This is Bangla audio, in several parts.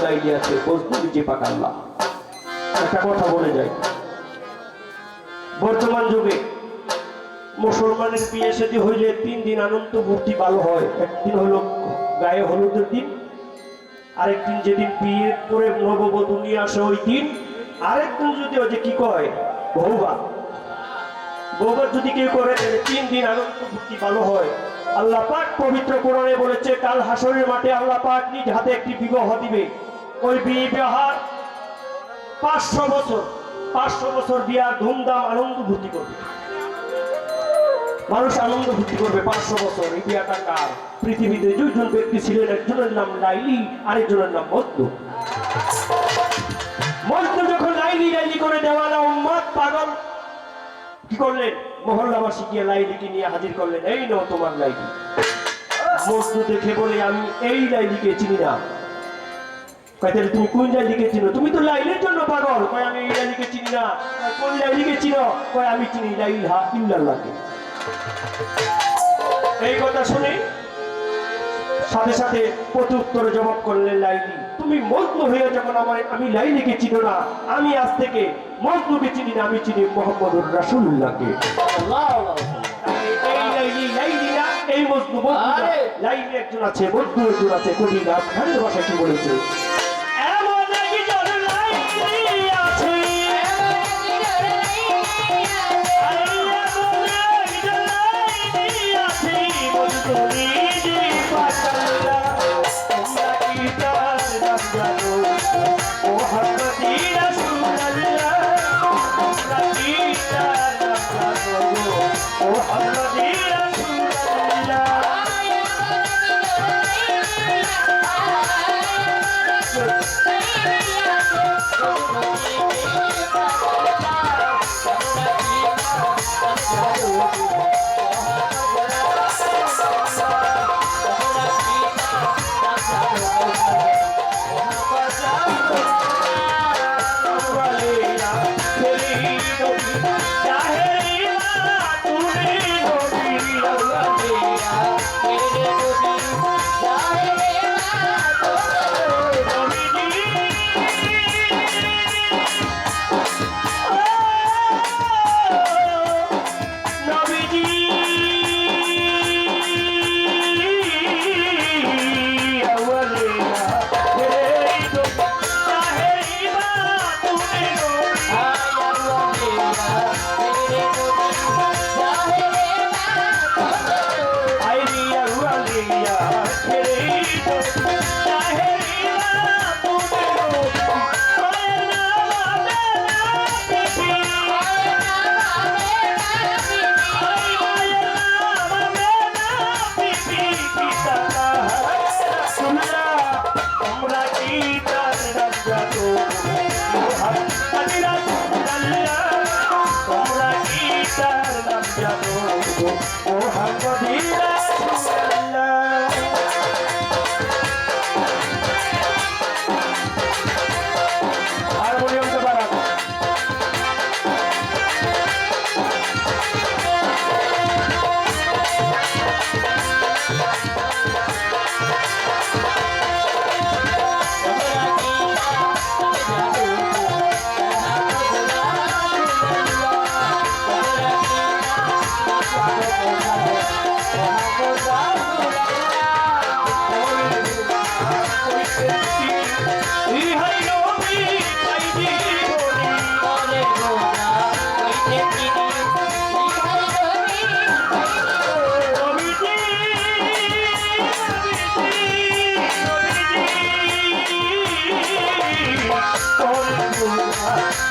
লাইলি আছে, মজনু নিজে পাক আল্লাহ। একটা কথা বলে যাই, বর্তমান যুগে মুসলমানের বিয়ে শাদী হইলে 3 দিন আনন্দ ভর্তি ভালো হয়। একদিন হলো গায়ে হলুদের দিন, আরেকদিন যেদিন বিয়ে করে নববধূ নিয়ে আসে ওই দিন, আরেকদিন যদি ওই যে কি কয় বৌভাত, বৌভাত যদি কেউ করে 3 দিন আনন্দ ভর্তি ভালো হয়। আল্লাহ পাক পবিত্র কোরআনে বলেছে কাল হাসরের মাঠে আল্লাহ পাক নিজ হাতে একটি বিবাহ দিবে। ওই বিবাহ 500 বছর বিয়ার ধুমধাম আনন্দ ভর্তি করবে, মানুষ আনন্দ ভর্তি করবে 500 বছর। এই বিয়াটা কার? পৃথিবীতে 2 জন ব্যক্তি ছিলেন, একজনের নাম লাইলি, আরেকজনের নাম মজনু। মজনু যখন লাইলি লাইলি করে দেওয়ালা উম্মত পাগল কি করলেন, মহল্লাবাসী গিয়ে লাইলিকে নিয়ে হাজির করলেন, এই নাও তোমার লাইলি। মজনু দেখে বলে আমি এই লাইলিকে চিনি না। কয় তাহলে তুমি কোন লাইলিকে চিনো? তুমি তো লাইলির জন্য পাগল। কয় আমি এই লাইলিকে চিনি না। কোন লাইলিকে চিনো? কয় আমি চিনি লা ইলাহা ইল্লাল্লাহকে। এই কথা শুনে সাথে সাথে প্রত্যুত্তরে জবাব করলেন লাইলি, তুমি মজনু হয়ে যখন আমি লাইলিকে চিনো না, আমি আজ থেকে মজনুকে চিনি না, আমি চিনি মুহাম্মদুর রাসূলুল্লাহকে। এই লাইলি লাইলি না, এই মজনু মজনু না। লাইলি একজন আছে, মজনু একজন আছে। কবি গান গানের ভাষায় কি বলেছে? এমন একজন লাইলি আছে,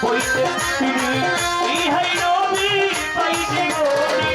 হইতে তিনি ইহাই নবী পাইতে গরি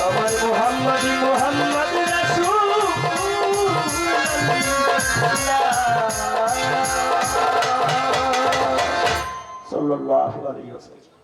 আমার মোহাম্মদ মোহাম্মদ রাসূল সাল্লাল্লাহু আলাইহি ওয়াসাল্লাম।